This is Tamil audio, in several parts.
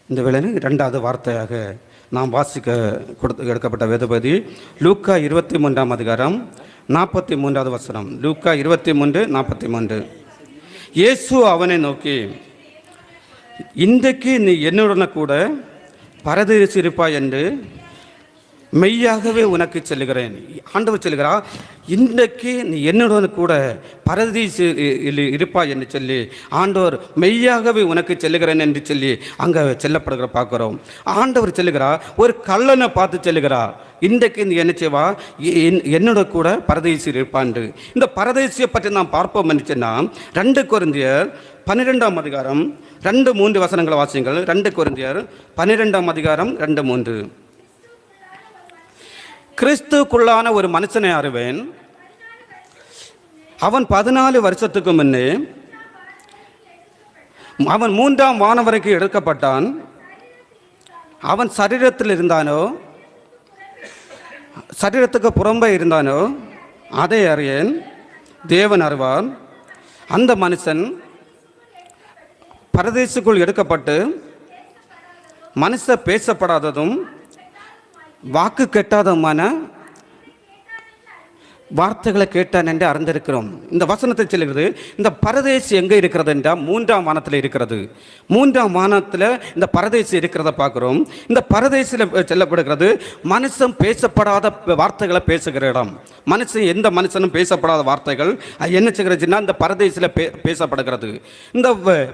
இந்த வேளையில் இரண்டாவது வார்த்தையாக நாம் வாசிக்க எடுக்கப்பட்ட வேதபதி லூக்கா 23ஆம் அதிகாரம் 43வது வசனம். லூக்கா 23:43. இயேசு அவனை நோக்கி, இன்றைக்கு நீ என்னுடனே கூட பரதேசி இருப்பாய் என்று மெய்யாகவே உனக்கு சொல்லுகிறேன். ஆண்டவர் சொல்லுகிறார், இன்றைக்கு நீ என்னுடன் கூட பரதீசு இருப்பாய் என்று சொல்லி ஆண்டவர் மெய்யாகவே உனக்கு சொல்லுகிறேன் என்று சொல்லி அங்கே செல்லப்படுகிற பார்க்குறோம். ஆண்டவர் சொல்லுகிறார், ஒரு கள்ளனை பார்த்து சொல்லுகிறார், இன்றைக்கு நீ என்ன செய்வா, என்னோட கூட பரதேசி இருப்பாண்டு. இந்த பரதேசியை பற்றி நாம் பார்ப்போம் என்று சொன்னால் 2 கொரிந்தியர் 12ஆம் அதிகாரம் 2-3 வசனங்களை வாசியுங்கள். 2 கொரிந்தியர் 12ஆம் அதிகாரம் 2-3. கிறிஸ்துக்குள்ளான ஒரு மனுஷனை அறிவேன், அவன் 14 வருஷத்துக்கு முன்னே அவன் 3ஆம் வானம் வரைக்கும் எடுக்கப்பட்டான். அவன் சரீரத்தில் இருந்தானோ சரீரத்துக்கு புறம்பே இருந்தானோ அதை அறியேன், தேவன் அறிவார். அந்த மனுஷன் பரதேசுக்குள் எடுக்கப்பட்டு மனுஷ பேசப்படாததும் வாக்கு கெட்டாதமான வார்த்தைகளை கேட்டான் என்று அறிந்திருக்கிறோம். இந்த வசனத்தை சொல்லுகிறது, இந்த பரதேசி எங்கே இருக்கிறது என்றால் 3ஆம் வானத்தில் இருக்கிறது. 3ஆம் வானத்தில் இந்த பரதேசி இருக்கிறத பார்க்குறோம். இந்த பரதேசியில் செல்லப்படுகிறது மனுஷன் பேசப்படாத வார்த்தைகளை பேசுகிற இடம். எந்த மனுஷனும் பேசப்படாத வார்த்தைகள் என்ன செய்கிறதுன்னா இந்த பரதேசியில் பேசப்படுகிறது. இந்த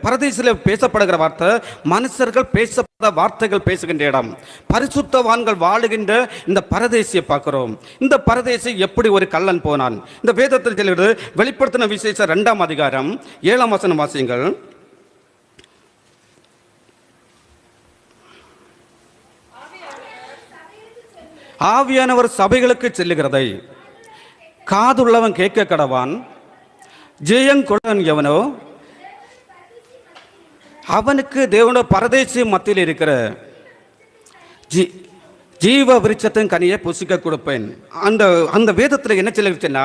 பரதேசியில் பேசப்படுகிற வார்த்தை மனுஷர்கள் பேசப்படாத வார்த்தைகள் பேசுகின்ற இடம். பரிசுத்தவான்கள் வாழுகின்ற இந்த பரதேசியை பார்க்கிறோம். இந்த பரதேசி எப்படி ஒரு கள்ளன் போனான்? இந்த வேதத்தில் சொல்கிறது, வெளிப்படுத்தின விசேஷம் 2ஆம் அதிகாரம் 7ஆம் வசனம் வாசியுங்கள். ஆவியானவர் சபைகளுக்கு செல்லுகிறதை காதுள்ளவன் கேட்க கடவான். ஜெயங்கொள்ளன் எவனோ அவனுக்கு தேவனோட பரதேசி மத்தியில் இருக்கிற ஜீவ விருட்சத்தின் கனியை புசிக்க கொடுப்பேன். அந்த வேதத்தில் என்ன சொல்லிருச்சுன்னா,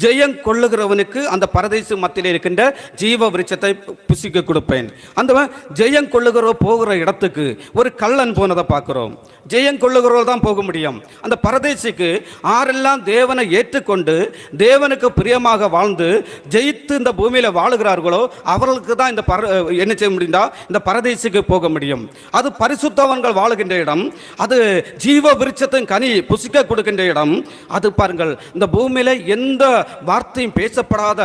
ஜெயம் கொள்ளுகிறவனுக்கு அந்த பரதேசி மத்தியில் இருக்கின்ற ஜீவ விருட்சத்தை புசிக்க கொடுப்பேன். அந்த ஜெயம் கொள்ளுகிற போகிற இடத்துக்கு ஒரு கள்ளன் போனதை பார்க்கிறோம். ஜெயம் கொள்ளுகிறவர்கள் தான் போக முடியும். அந்த பரதேசிக்கு ஆரெல்லாம் தேவனை ஏற்றுக்கொண்டு தேவனுக்கு பிரியமாக வாழ்ந்து ஜெயித்து இந்த பூமியில் வாழுகிறார்களோ அவர்களுக்கு தான் இந்த என்ன செய்ய முடியும்னா இந்த பரதேசிக்கு போக முடியும். அது பரிசுத்தவன்கள் வாழுகின்ற இடம். அது ஜீவ விருட்சத்தின் கனி புசிக்க கொடுக்கின்ற இடம். அது பாருங்கள், இந்த பூமியில எந்த வார்த்தையும் பேசப்படாத,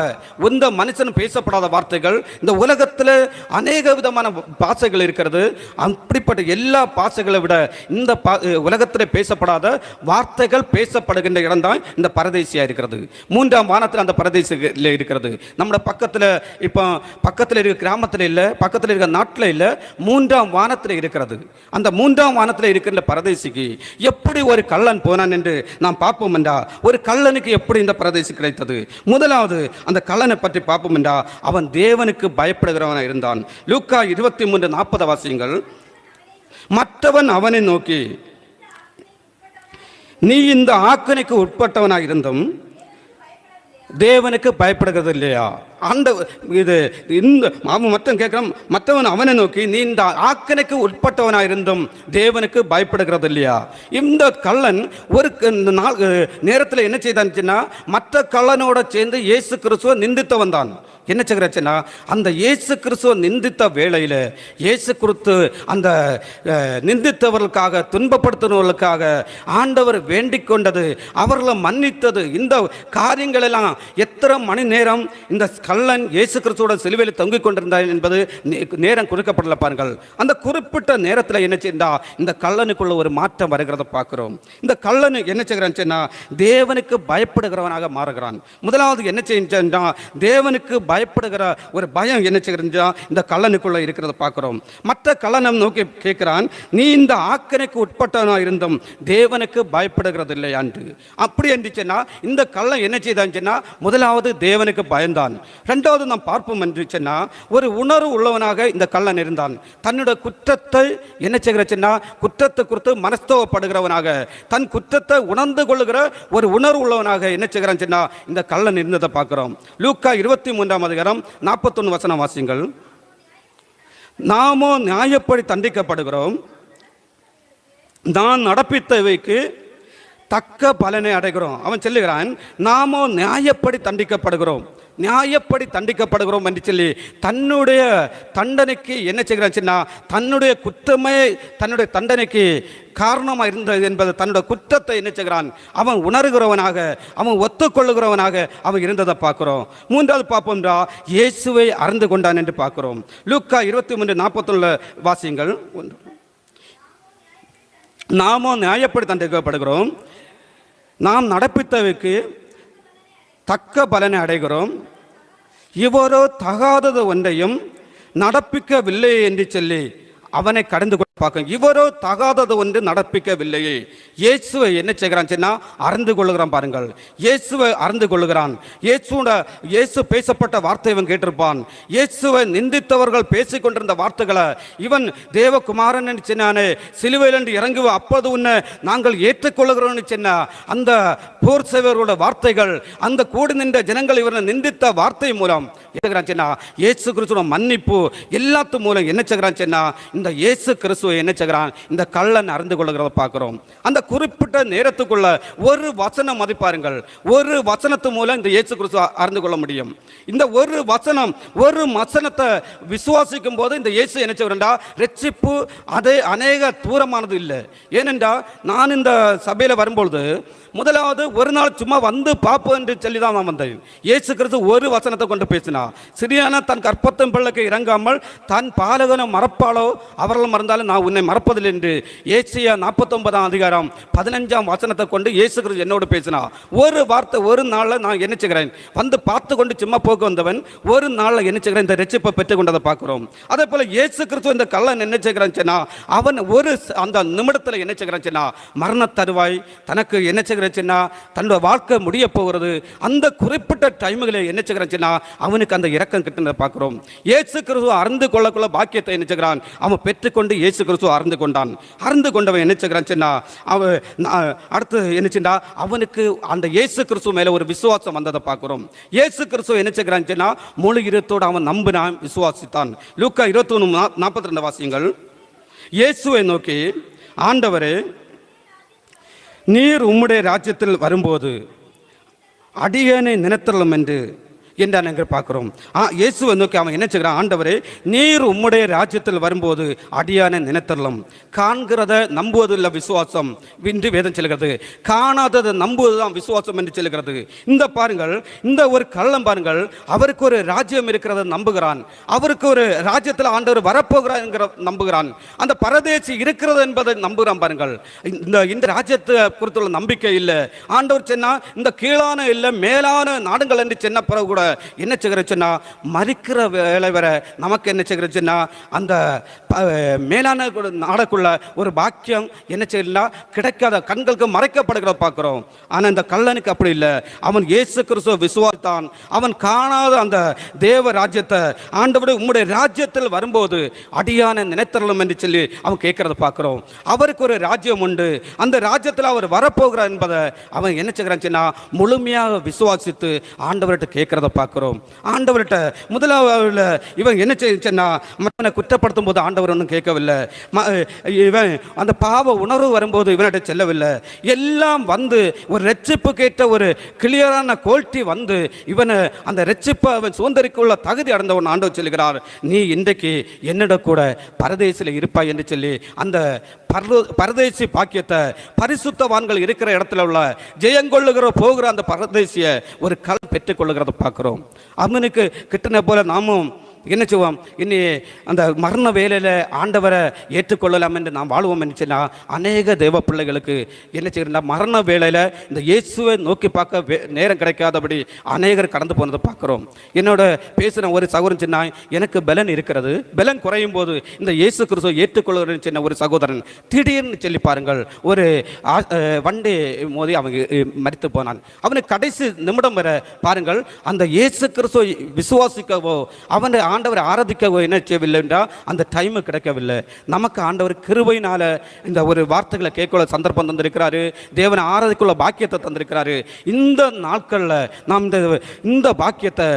எந்த மனுஷனும் பேசப்படாத வார்த்தைகள் இந்த உலகத்தில் அநேக விதமான பாஷைகள் இருக்கிறது. அப்படிப்பட்ட எல்லா பாஷைகளை விட இந்த உலகத்தில் பேசப்படாத வார்த்தைகள் பேசப்படுகின்ற இடம் தான் இந்த பரதேசியா இருக்கிறது. 3ஆம் வானத்தில் அந்த பரதேசியில் இருக்கிறது. நம்ம பக்கத்தில் இப்போ பக்கத்தில் இருக்கிற கிராமத்தில் இல்லை, பக்கத்தில் இருக்கிற நாட்டில் இல்லை, 3ஆம் வானத்தில் இருக்கிறது. அந்த 3ஆம் வானத்தில் இருக்கின்ற பரதேசிக்கு எப்படி ஒரு கள்ளன் போனான் என்று நாம் பார்ப்போம் என்றா, ஒரு கள்ளனுக்கு எப்படி இந்த பரதேசி கிடைத்தது? முதலாவது அந்த கள்ளனை பற்றி பார்ப்போம் என்றா, அவன் தேவனுக்கு பயப்படுகிறவனாக இருந்தான். லூக்கா 23:40 வாசியுங்கள். மற்றவன் அவனை நோக்கி, நீ இந்த ஆக்கணைக்கு உட்பட்டவனாக இருந்தும் தேவனுக்கு பயப்படுகிறது இல்லையா? அந்த இது இந்த அவன் மட்டும் கேட்கிறான். மற்றவன் அவனை நோக்கி, நீ இந்த ஆக்கணைக்கு உட்பட்டவனாக இருந்தும் தேவனுக்கு பயப்படுகிறது இல்லையா? இந்த கள்ளன் ஒரு நேரத்தில் என்ன செய்தான்னுச்சுன்னா, மற்ற கள்ளனோட சேர்ந்து இயேசு கிறிஸ்துவை நிந்தித்தவன் தான். என்ன செய்கிறாச்சுன்னா, அந்த இயேசு கிறிஸ்துவ நிந்தித்த வேளையில் இயேசு கிறிஸ்து அந்த நிந்தித்தவர்களுக்காக துன்பப்படுத்தினவர்களுக்காக ஆண்டவர் வேண்டிக் கொண்டது, அவர்களை மன்னித்தது, இந்த காரியங்களெல்லாம் எத்தனை மணி நேரம் இந்த கள்ளன் இயேசு கிறிஸ்துவோட சிலுவையில் தொங்கிக் கொண்டிருந்தார் என்பது நேரம் குறிக்கப்படல பாருங்கள். அந்த குறிப்பிட்ட நேரத்தில் என்ன செய்யா, இந்த கள்ளனுக்குள்ள ஒரு மாற்றம் வருகிறத பார்க்கிறோம். இந்த கள்ளனு என்ன செய்கிறான், தேவனுக்கு பயப்படுகிறவனாக மாறுகிறான். முதலாவது என்ன செய்யா, தேவனுக்கு பயப்படுகிற ஒரு பயம் என்ன செய்கிறா இந்த கள்ளனுக்குள்ள இருக்கிறத பார்க்கிறோம். மற்ற கள்ளனம் நோக்கி கேட்கிறான், நீ இந்த ஆக்கணைக்கு உட்பட்டவனாக இருந்தும் தேவனுக்கு பயப்படுகிறது இல்லையான்று. அப்படி இருந்துச்சுன்னா இந்த கள்ளன் என்ன செய்தான்னு, முதலாவது தேவனுக்கு பயந்தான். இரண்டாவது நாம் பார்ப்போம் என்று சொன்னா, ஒரு உணர்வு உள்ளவனாக இந்த கள்ளன் இருந்தான். தன்னுடைய குற்றத்தை என்ன செய்கிறா, குற்றத்தை குறித்து மனஸ்தவப்படுகிறவனாக, தன் குற்றத்தை உணர்ந்து கொள்ளுகிற ஒரு உணர்வு உள்ளவனாக என்ன செய்கிறான் இந்த கள்ளன் இருந்ததை பார்க்கிறோம். லூக்கா 23ஆம் அதிகாரம் 41 வசனம் வாசிங்கள். நாமோ நியாயப்படி தண்டிக்கப்படுகிறோம், நான் நடப்பித்தவைக்கு தக்க பலனை அடைகிறோம். அவன் சொல்லுகிறான், நாமோ நியாயப்படி தண்டிக்கப்படுகிறோம், நியாயப்படி தண்டிக்கப்படுகிறோம் என்று சொல்லி தன்னுடைய தண்டனைக்கு என்ன செய்கிறான், தன்னுடைய குற்றமே தன்னுடைய தண்டனைக்கு காரணமாக இருந்தது என்பது தன்னுடைய குற்றத்தை என்ன செய்கிறான், அவன் உணர்கிறவனாக, அவன் ஒத்துக்கொள்ளுகிறவனாக அவன் இருந்ததை பார்க்கிறோம். மூன்றாவது பார்ப்போம்டா, இயேசுவை அறிந்து கொண்டான் என்று பார்க்கிறோம். லூக்கா 23:41 வாசியங்கள். நாமோ நியாயப்படி தண்டிக்கப்படுகிறோம், நாம் நடப்பித்தவைக்கு தக்க பலனை அடைகிறோம், இவரோ தகாதது ஒன்றையும் நடப்பிக்கவில்லை என்று சொல்லி அவனை கடந்து பார்க்க. இவரோ தகாதது ஒன்று நடப்பிக்கவில்லையே. இயேசுவை என்ன செய்கிறான், அறிந்து கொள்ளுகிறான். பாருங்கள், இயேசுவை அறிந்து கொள்ளுகிறான். இயேசு பேசப்பட்ட வார்த்தை இவன் கேட்டிருப்பான். இயேசுவை நிந்தித்தவர்கள் பேசிக் கொண்டிருந்த வார்த்தைகளை இவன் தேவகுமாரன் சொன்னானே, சிலுவையில் என்று இறங்குவ அப்போது உன்னை நாங்கள் ஏற்றுக்கொள்ளுகிறோம்னு சொன்ன அந்த போர் சேவர்களோட வார்த்தைகள், அந்த கூடி நின்ற ஜனங்கள் இவனை நிந்தித்த வார்த்தை மூலம் இயேசு கிறிஸ்துவோட மன்னிப்பு எல்லாத்து மூலம் என்ன செய்கிறான், இந்த இயேசு கிறிஸ்து என்ன செய்கிறான், இந்த கள்ளன் அறிந்து கொள்ளுகிறத பார்க்கிறோம். அந்த குறிப்பிட்ட நேரத்துக்குள்ள ஒரு வசனம் மதிப்பாருங்கள், ஒரு வசனத்து மூலம் இந்த இயேசு கிறிஸ்து அறிந்து கொள்ள முடியும். இந்த ஒரு வசனத்தை விசுவாசிக்கும் போது இந்த இயேசு என்ன செய்கிறா, ரட்சிப்பு அது அநேக தூரமானது இல்லை. ஏனென்றா நான் இந்த சபையில் வரும்பொழுது முதலாவது ஒரு நாள் சும்மா வந்து பார்ப்போம் என்று சொல்லி தான் நான் வந்தேன். இயேசு கிறிஸ்து ஒரு வசனத்தை கொண்டு பேசினார். சிறியான தன் கற்பத்தின் பிள்ளைக்கு இறங்காமல் தன் பாலகனை மறப்பாளோ அவர்களும் மறந்தாலும் நான் உன்னை மறப்பதில்லை என்று ஏசியா 49:15 வசனத்தை கொண்டு இயேசு கிறிஸ்து என்னோடு பேசினார். ஒரு வார்த்தை, ஒரு நாளில் நான் என்ன செய்கிறேன், வந்து பார்த்து கொண்டு சும்மா போக வந்தவன் ஒரு நாளில் என்ன செய்கிறேன், இந்த ரட்சிப்பை பெற்றுக் கொண்டதை பார்க்கிறோம். அதே போல இயேசு கிறிஸ்து இந்த கள்ளன் என்ன செய்கிறான், அவன் ஒரு அந்த நிமிடத்தில் என்ன செய்கிறான், மரண தருவாய் தனக்கு என்ன செய்கிறான், தன்னோட வாழ்க்கை முடிய போகிறது. அந்த குறிப்பிட்ட டைம்ல என்ன செய்கிறான், அவனுக்கு அந்த இரக்கம் கிட்ட பார்க்கிறோம். இயேசு கிறிஸ்து அறிந்து கொள்ளக்குள்ள பாக்கியத்தை என்ன செய்கிறான், அவன் பெற்றுக்கொண்டு இயேசு கிறிஸ்து அறிந்து கொண்டான். அறிந்து கொண்டவன் என்ன செய்கிறான், அவன் அடுத்து என்ன செய்யா, அவனுக்கு அந்த இயேசு கிறிஸ்து மேல ஒரு விசுவாசம் வந்ததை பார்க்கிறோம். இயேசு கிறிஸ்து என்ன செய்கிறான், முழு இருத்தோடு அவன் நம்பினான், விசுவாசித்தான். லூக்கா 21:42 வாசியங்கள். இயேசுவை நோக்கி, ஆண்டவரே, நீர் உம்முடைய ராஜ்யத்தில் வரும்போது அடியேனை நினைத்தரலும் என்று என்றான் என்று பார்க்கிறோம். இயேசுவை நோக்கி அவன் என்ன செய்கிறான், ஆண்டவரே, நீர் உம்முடைய ராஜ்யத்தில் வரும்போது அடியானை நினைத்தரலும். காண்கிறத நம்புவதில்லை விசுவாசம் என்று வேதம் சொல்கிறது, காணாததை நம்புவதுதான் விசுவாசம் என்று சொல்கிறது. இந்த பாருங்கள், இந்த ஒரு கள்ளம் பாருங்கள், அவருக்கு ஒரு ராஜ்யம் இருக்கிறத நம்புகிறான், அவருக்கு ஒரு ராஜ்யத்தில் ஆண்டவர் வரப்போகிறார் என்கிற நம்புகிறான், அந்த பரதேசி இருக்கிறது என்பதை நம்புகிறான். பாருங்கள், இந்த ராஜ்யத்தை குறித்துள்ள நம்பிக்கை இல்லை. ஆண்டவர் சொன்னா இந்த கீழான இல்லை மேலான நாடுகள் என்று சொன்ன பிறகு கூட என்ன செய்கிறச்சுன்னா, மறிக்கிற வேலை வர நமக்கு என்ன செய்கிறச்சுன்னா, அந்த மேலான நாடக்குள்ள ஒரு பாக்கியம் என்ன செய்யலாம் கிடைக்காத, கண்களுக்கு மறைக்கப்படுகிறத பார்க்கிறோம். ஆனால் இந்த கள்ளனுக்கு அப்படி இல்லை. அவன் இயேசு கிறிஸ்துவை விசுவாசித்தான். அவன் காணாத அந்த தேவ ராஜ்யத்தை, ஆண்டவருடைய உம்முடைய ராஜ்யத்தில் வரும்போது அடியான நினைத்தரலும் என்று சொல்லி அவன் கேட்கறத பார்க்கிறோம். அவருக்கு ஒரு ராஜ்யம் உண்டு, அந்த ராஜ்யத்தில் அவர் வரப்போகிறார் என்பதை அவன் என்ன செய்கிறான், முழுமையாக விசுவாசித்து ஆண்டவர்கிட்ட கேட்கறத பார்க்கிறோம். ஆண்டவர்கிட்ட முதலாவது இவன் என்ன செய்யனா, மற்றவனை குற்றப்படுத்தும் போது ஆண்டவர் ஒன்றும் கேட்கவில்லை. இவன் அந்த பாவ உணர்வு வரும்போது இவனிட்ட செல்லவில்லை. எல்லாம் வந்து ஒரு ரட்சிப்பு கேட்ட ஒரு கிளியரான குவாலிட்டி வந்து இவனை அந்த ரட்சிப்பை அவன் சுதந்திரிக்குள்ள தகுதி அடைந்தவன் ஆண்டவர் சொல்லுகிறார், நீ இன்றைக்கு என்னிட கூட பரதேசில் இருப்பாய் என்று சொல்லி அந்த பரதேசி பாக்கியத்தை பரிசுத்தவான்கள் இருக்கிற இடத்துல உள்ள ஜெயங்கொள்ளுகிற போகிற அந்த பரதேசிய ஒரு கல் பெற்றுக் கொள்ளுகிறத பார்க்கிறோம். அவனுக்கு கிட்டன போல நாமும் என்ன செய்வோம், இனி அந்த மரண வேலையில் ஆண்டவரை ஏற்றுக்கொள்ளலாம் என்று நாம் வாழ்வோம் என்று சொன்னால் அநேக தேவ பிள்ளைகளுக்கு என்ன செய்யறா, மரண வேலையில் இந்த இயேசுவை நோக்கி பார்க்க நேரம் கிடைக்காதபடி அநேகர் கடந்து போனதை பார்க்குறோம். என்னோட பேசின ஒரு சகோதரன் சொன்னால், எனக்கு பலன் இருக்கிறது, பலன் குறையும் போது இந்த இயேசு கிறிஸ்துவை ஏற்றுக்கொள்கிறேன்னு சொன்ன ஒரு சகோதரன் திடீர்னு சொல்லி பாருங்கள், ஒரு வண்டி மோதி அவங்க மரித்து போனான். அவனுக்கு கடைசி நிமிடம் வர பாருங்கள், அந்த இயேசு கிறிஸ்துவை விசுவாசிக்கவோ அவனை ஆண்டவர் ஆராதிக்கவோ என்ன செய்யவில்லை என்றால் அந்த டைமு கிடைக்கவில்லை. நமக்கு ஆண்டவர் கிருபையினால இந்த ஒரு வார்த்தைகளை கேட்கல சந்தர்ப்பம் தந்திருக்கிறாரு, தேவனை ஆராதிக்குள்ள பாக்கியத்தை தந்திருக்கிறாரு. இந்த நாட்களில் நாம் இந்த பாக்கியத்தை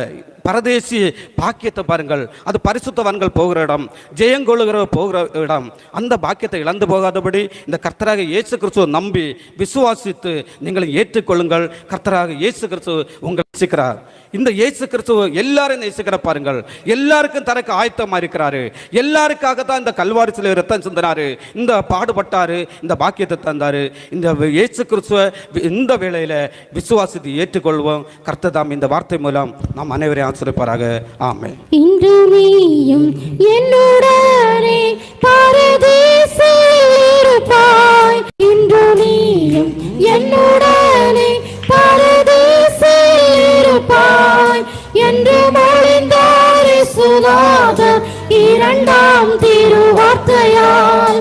பரதேசி பாக்கியத்தை பாருங்கள், அது பரிசுத்தவான்கள் போகிற இடம், ஜெயங்கொள்ளுகிற போகிற இடம். அந்த பாக்கியத்தை இழந்து போகாதபடி இந்த கர்த்தராக இயேசு கிறிஸ்துவை நம்பி விசுவாசித்து நீங்கள் ஏற்றுக்கொள்ளுங்கள். கர்த்தராக இயேசு கிறிஸ்து உங்களை நேசிக்கிறார். இந்த இயேசு கிறிஸ்து எல்லாரும் நேசிக்கிற பாருங்கள், எல்லாருக்கும் தனக்கு ஆயத்தமா இருக்கிறாரு. எல்லாருக்காக தான் இந்த கல்வாரி சிலுவையில் ரத்தம் சிந்தினாரு, இந்த பாடுபட்டாரு, இந்த பாக்கியத்தை தந்தாரு. இந்த இயேசு கிறிஸ்துவை இந்த வேளையில விசுவாசித்து ஏற்றுக்கொள்வோம். கர்த்தர் தாம் இந்த வார்த்தை மூலம் நாம் அனைவரையும் ஆசீர்வதிப்பாராக. ஆமென். இன்று நீயும் என்னுடனே பரதீசில் இருப்பாய். இன்று நீயும் என்னுடனே பரதீசில் இருப்பாய் என்று மொழிந்தார் இயேசுநாதர் இரண்டாம் திருவார்த்தையால்.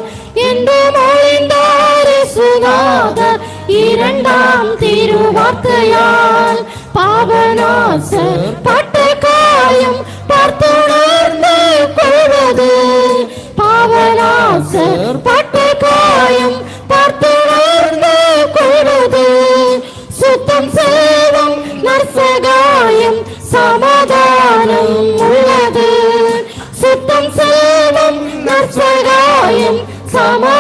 என்று மொழிந்தார் இயேசுநாதர் இரண்டாம் திருவார்த்தையால். பாவநாசர் பட்ட காயம் பார்த்துணர்ந்து கொள்வது. பாவநாசர் பட்ட காயம் பார்த்துணர்ந்து கொள்வது. சுத்தம் சேவம் நற்சகாயம் சமாதானம் உள்ளது. சுத்தம் சேவம் நற்சகாயம் சமாதானம்